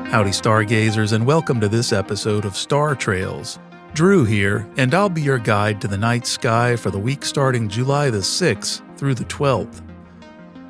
Howdy stargazers, and welcome to this episode of Star Trails. Drew here, and I'll be your guide to the night sky for the week starting July the 6th through the 12th.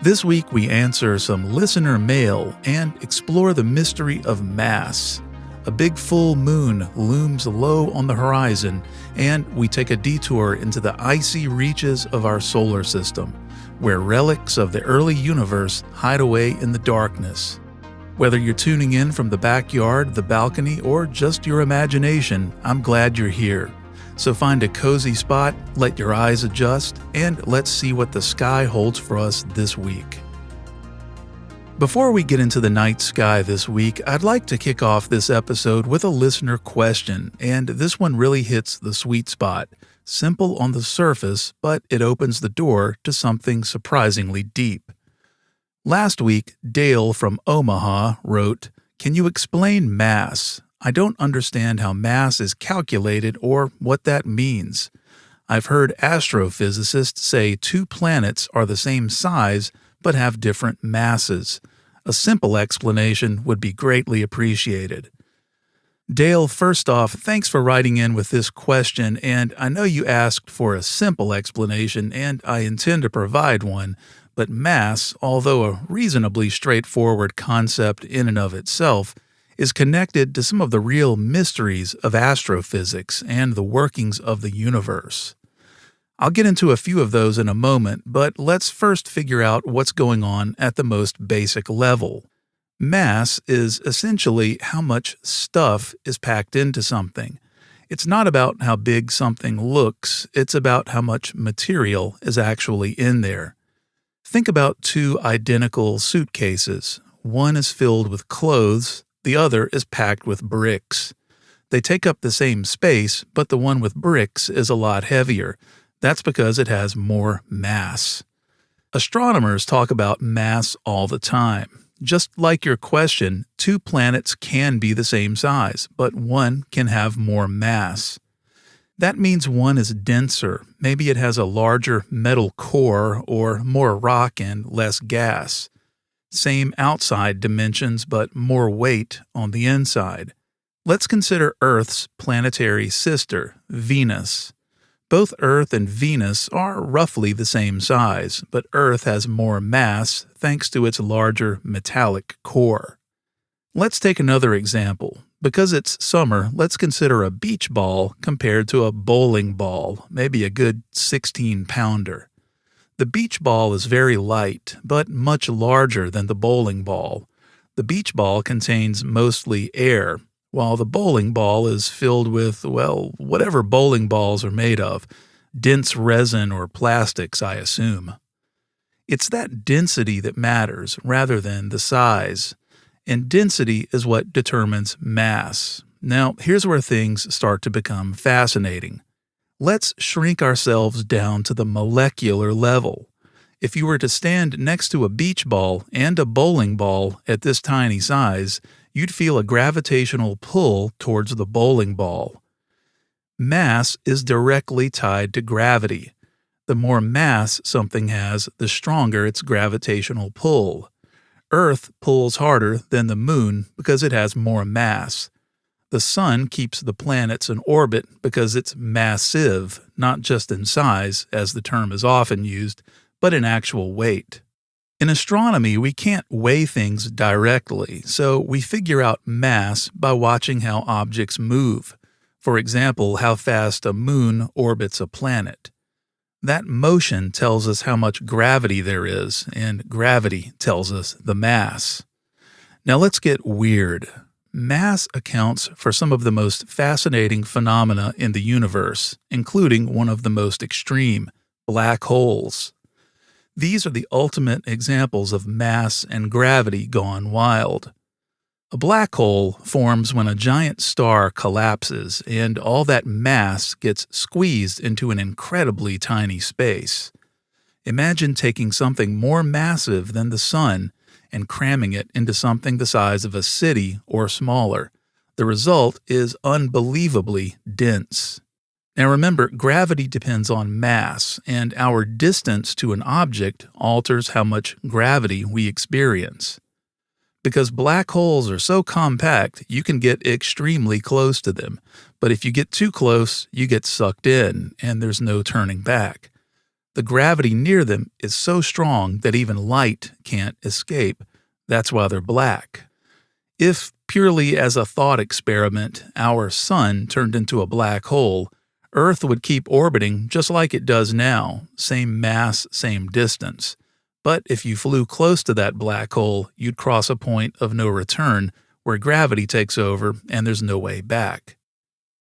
This week we answer some listener mail and explore the mystery of mass. A big full moon looms low on the horizon, and we take a detour into the icy reaches of our solar system, where relics of the early universe hide away in the darkness. Whether you're tuning in from the backyard, the balcony, or just your imagination, I'm glad you're here. So find a cozy spot, let your eyes adjust, and let's see what the sky holds for us this week. Before we get into the night sky this week, I'd like to kick off this episode with a listener question, and this one really hits the sweet spot. Simple on the surface, but it opens the door to something surprisingly deep. Last week, Dale from Omaha wrote, "Can you explain mass? I don't understand how mass is calculated or what that means. I've heard astrophysicists say two planets are the same size but have different masses. A simple explanation would be greatly appreciated." Dale, first off, thanks for writing in with this question, and I know you asked for a simple explanation, and I intend to provide one. But mass, although a reasonably straightforward concept in and of itself, is connected to some of the real mysteries of astrophysics and the workings of the universe. I'll get into a few of those in a moment, but let's first figure out what's going on at the most basic level. Mass is essentially how much stuff is packed into something. It's not about how big something looks, it's about how much material is actually in there. Think about two identical suitcases. One is filled with clothes, the other is packed with bricks. They take up the same space, but the one with bricks is a lot heavier. That's because it has more mass. Astronomers talk about mass all the time. Just like your question, two planets can be the same size, but one can have more mass. That means one is denser. Maybe it has a larger metal core or more rock and less gas. Same outside dimensions, but more weight on the inside. Let's consider Earth's planetary sister, Venus. Both Earth and Venus are roughly the same size, but Earth has more mass thanks to its larger metallic core. Let's take another example. Because it's summer, let's consider a beach ball compared to a bowling ball, maybe a good 16-pounder. The beach ball is very light, but much larger than the bowling ball. The beach ball contains mostly air, while the bowling ball is filled with, well, whatever bowling balls are made of, dense resin or plastics, I assume. It's that density that matters rather than the size. And density is what determines mass. Now, here's where things start to become fascinating. Let's shrink ourselves down to the molecular level. If you were to stand next to a beach ball and a bowling ball at this tiny size, you'd feel a gravitational pull towards the bowling ball. Mass is directly tied to gravity. The more mass something has, the stronger its gravitational pull. Earth pulls harder than the moon because it has more mass. The sun keeps the planets in orbit because it's massive, not just in size, as the term is often used, but in actual weight. In astronomy, we can't weigh things directly, so we figure out mass by watching how objects move. For example, how fast a moon orbits a planet. That motion tells us how much gravity there is, and gravity tells us the mass. Now let's get weird. Mass accounts for some of the most fascinating phenomena in the universe, including one of the most extreme, black holes. These are the ultimate examples of mass and gravity gone wild. A black hole forms when a giant star collapses and all that mass gets squeezed into an incredibly tiny space. Imagine taking something more massive than the sun and cramming it into something the size of a city or smaller. The result is unbelievably dense. Now remember, gravity depends on mass, and our distance to an object alters how much gravity we experience. Because black holes are so compact, you can get extremely close to them. But if you get too close, you get sucked in, and there's no turning back. The gravity near them is so strong that even light can't escape. That's why they're black. If, purely as a thought experiment, our sun turned into a black hole, Earth would keep orbiting just like it does now, same mass, same distance. But if you flew close to that black hole, you'd cross a point of no return where gravity takes over and there's no way back.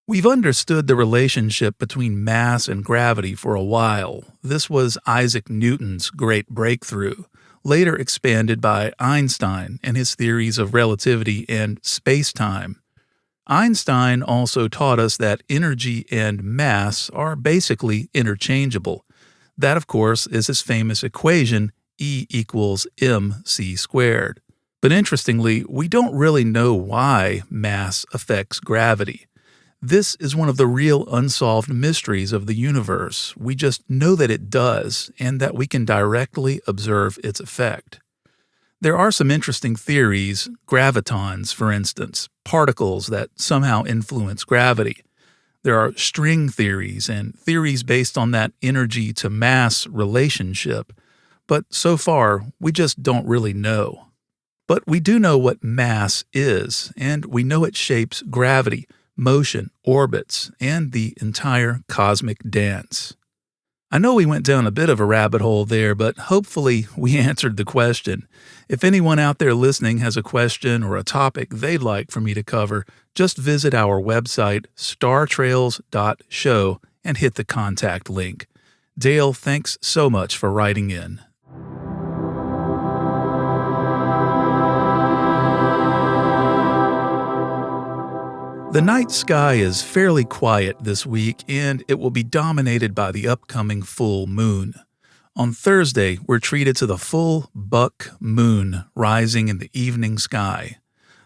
We've understood the relationship between mass and gravity for a while. This was Isaac Newton's great breakthrough, later expanded by Einstein and his theories of relativity and space-time. Einstein also taught us that energy and mass are basically interchangeable. That, of course, is his famous equation, E equals mc squared. But interestingly, we don't really know why mass affects gravity. This is one of the real unsolved mysteries of the universe. We just know that it does, and that we can directly observe its effect. There are some interesting theories, gravitons, for instance, particles that somehow influence gravity. There are string theories and theories based on that energy to mass relationship. But so far, we just don't really know. But we do know what mass is, and we know it shapes gravity, motion, orbits, and the entire cosmic dance. I know we went down a bit of a rabbit hole there, but hopefully we answered the question. If anyone out there listening has a question or a topic they'd like for me to cover, just visit our website, startrails.show, and hit the contact link. Dale, thanks so much for writing in. The night sky is fairly quiet this week, and it will be dominated by the upcoming full moon. On Thursday, we're treated to the full buck moon rising in the evening sky.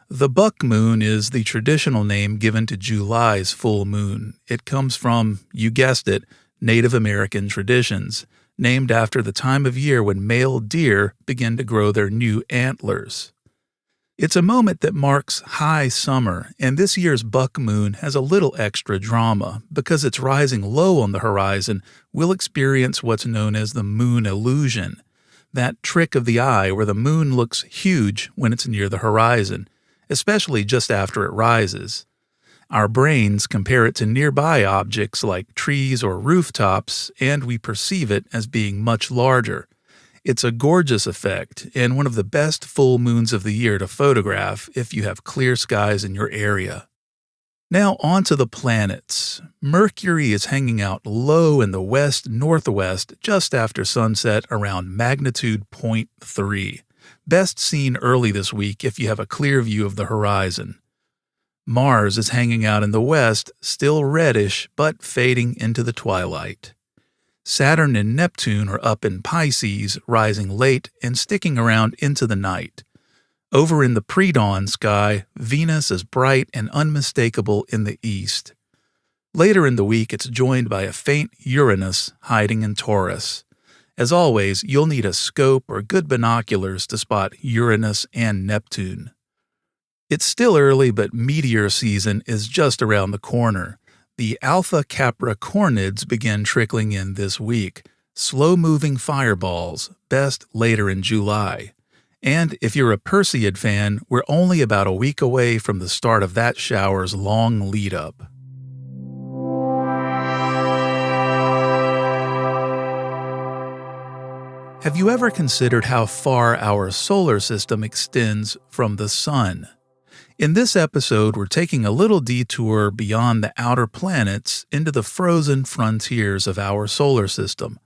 The buck moon is the traditional name given to July's full moon. It comes from, you guessed it, Native American traditions, named after the time of year when male deer begin to grow their new antlers. It's a moment that marks high summer, and this year's buck moon has a little extra drama. Because it's rising low on the horizon, we'll experience what's known as the moon illusion, that trick of the eye where the moon looks huge when it's near the horizon, especially just after it rises. Our brains compare it to nearby objects like trees or rooftops, and we perceive it as being much larger. It's a gorgeous effect, and one of the best full moons of the year to photograph if you have clear skies in your area. Now on to the planets. Mercury is hanging out low in the west-northwest just after sunset around magnitude 0.3. Best seen early this week if you have a clear view of the horizon. Mars is hanging out in the west, still reddish, but fading into the twilight. Saturn and Neptune are up in Pisces, rising late and sticking around into the night. Over in the pre-dawn sky, Venus is bright and unmistakable in the east. Later in the week, it's joined by a faint Uranus hiding in Taurus. As always, you'll need a scope or good binoculars to spot Uranus and Neptune. It's still early, but meteor season is just around the corner. The Alpha Capricornids begin trickling in this week, slow-moving fireballs, best later in July. And if you're a Perseid fan, we're only about a week away from the start of that shower's long lead-up. Have you ever considered how far our solar system extends from the Sun? In this episode, we're taking a little detour beyond the outer planets into the frozen frontiers of our solar system.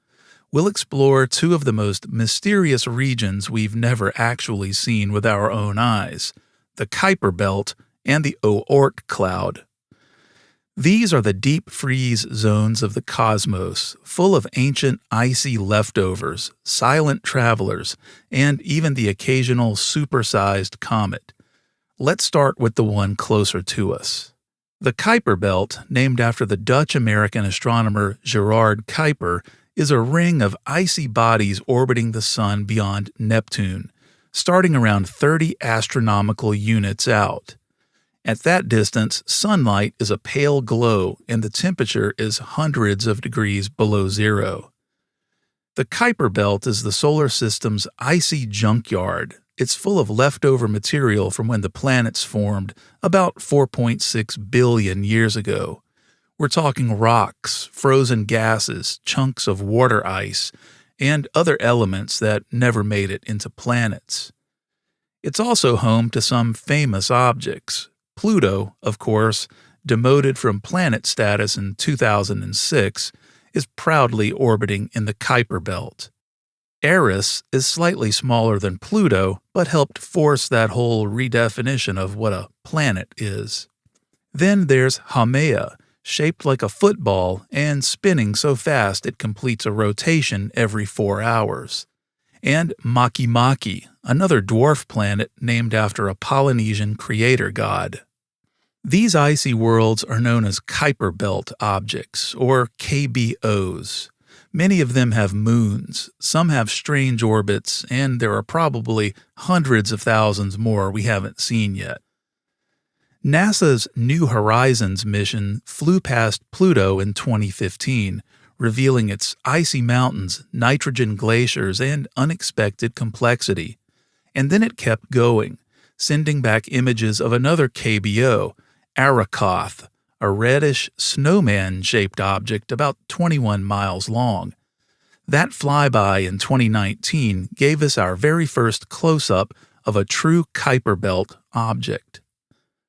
We'll explore two of the most mysterious regions we've never actually seen with our own eyes, the Kuiper Belt and the Oort Cloud. These are the deep freeze zones of the cosmos, full of ancient icy leftovers, silent travelers, and even the occasional supersized comet. Let's start with the one closer to us. The Kuiper Belt, named after the Dutch-American astronomer Gerard Kuiper, is a ring of icy bodies orbiting the Sun beyond Neptune. starting around 30 astronomical units out. At that distance, sunlight is a pale glow and the temperature is hundreds of degrees below zero. The Kuiper Belt is the solar system's icy junkyard. It's full of leftover material from when the planets formed about 4.6 billion years ago. We're talking rocks, frozen gases, chunks of water ice, and other elements that never made it into planets. It's also home to some famous objects. Pluto, of course, demoted from planet status in 2006, is proudly orbiting in the Kuiper Belt. Eris is slightly smaller than Pluto, but helped force that whole redefinition of what a planet is. Then there's Haumea, shaped like a football and spinning so fast it completes a rotation every 4 hours. And Makemake, another dwarf planet named after a Polynesian creator god. These icy worlds are known as Kuiper Belt objects, or KBOs. Many of them have moons, some have strange orbits, and there are probably hundreds of thousands more we haven't seen yet. NASA's New Horizons mission flew past Pluto in 2015, revealing its icy mountains, nitrogen glaciers, and unexpected complexity. And then it kept going, sending back images of another KBO, Arakoth, a reddish, snowman-shaped object about 21 miles long. That flyby in 2019 gave us our very first close-up of a true Kuiper Belt object.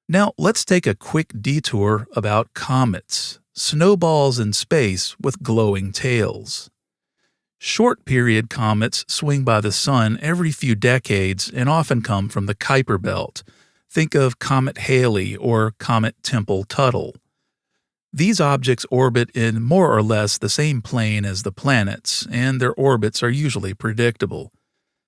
Now, let's take a quick detour about comets, snowballs in space with glowing tails. Short-period comets swing by the sun every few decades and often come from the Kuiper Belt. Think of Comet Halley or Comet Tempel-Tuttle. These objects orbit in more or less the same plane as the planets, and their orbits are usually predictable.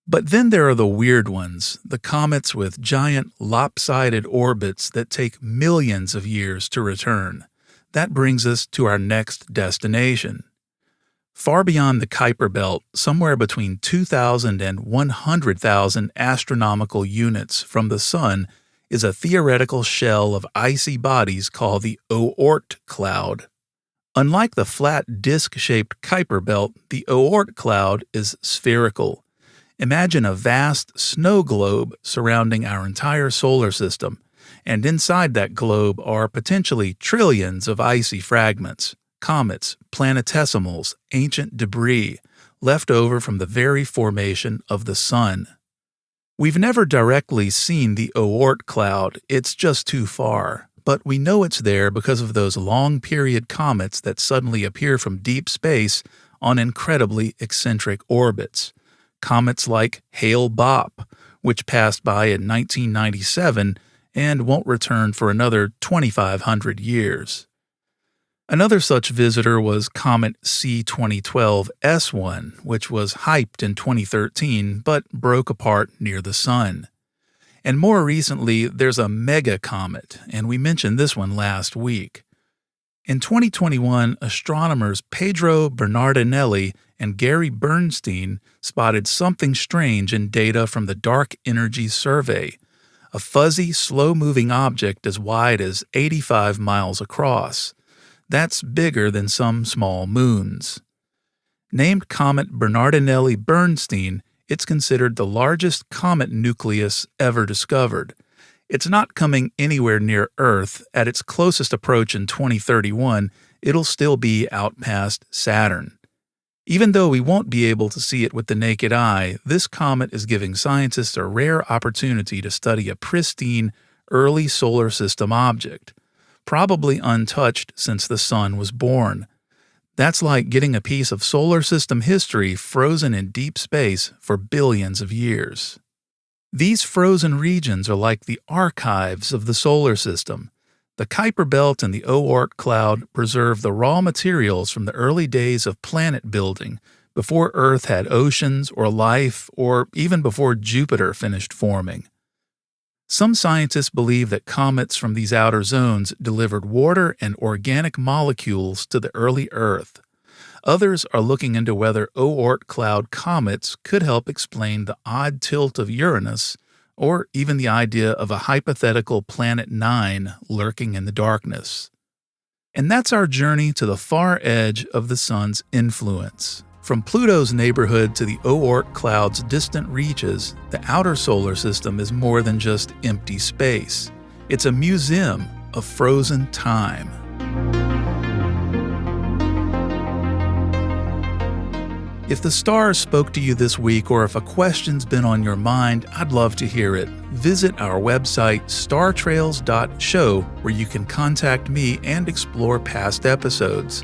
But then there are the weird ones, the comets with giant lopsided orbits that take millions of years to return. That brings us to our next destination. Far beyond the Kuiper Belt, somewhere between 2,000 and 100,000 astronomical units from the Sun, is a theoretical shell of icy bodies called the Oort Cloud. Unlike the flat disc-shaped Kuiper Belt, the Oort Cloud is spherical. Imagine a vast snow globe surrounding our entire solar system, and inside that globe are potentially trillions of icy fragments, comets, planetesimals, ancient debris, left over from the very formation of the Sun. We've never directly seen the Oort Cloud, it's just too far, but we know it's there because of those long-period comets that suddenly appear from deep space on incredibly eccentric orbits. Comets like Hale-Bopp, which passed by in 1997 and won't return for another 2,500 years. Another such visitor was Comet C2012 S1, which was hyped in 2013 but broke apart near the Sun. And more recently, there's a mega comet, and we mentioned this one last week. In 2021, astronomers Pedro Bernardinelli and Gary Bernstein spotted something strange in data from the Dark Energy Survey, a fuzzy, slow-moving object as wide as 85 miles across. That's bigger than some small moons. Named Comet Bernardinelli-Bernstein, it's considered the largest comet nucleus ever discovered. It's not coming anywhere near Earth. At its closest approach in 2031, it'll still be out past Saturn. Even though we won't be able to see it with the naked eye, this comet is giving scientists a rare opportunity to study a pristine, early solar system object, probably untouched since the Sun was born. That's like getting a piece of solar system history frozen in deep space for billions of years. These frozen regions are like the archives of the solar system. The Kuiper Belt and the Oort Cloud preserve the raw materials from the early days of planet building, before Earth had oceans or life, or even before Jupiter finished forming. Some scientists believe that comets from these outer zones delivered water and organic molecules to the early Earth. Others are looking into whether Oort Cloud comets could help explain the odd tilt of Uranus, or even the idea of a hypothetical Planet 9 lurking in the darkness. And that's our journey to the far edge of the Sun's influence. From Pluto's neighborhood to the Oort Cloud's distant reaches, the outer solar system is more than just empty space. It's a museum of frozen time. If the stars spoke to you this week, or if a question's been on your mind, I'd love to hear it. Visit our website, startrails.show, where you can contact me and explore past episodes.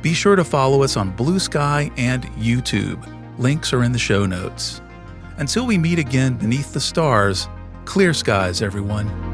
Be sure to follow us on Blue Sky and YouTube. Links are in the show notes. Until we meet again beneath the stars, clear skies, everyone.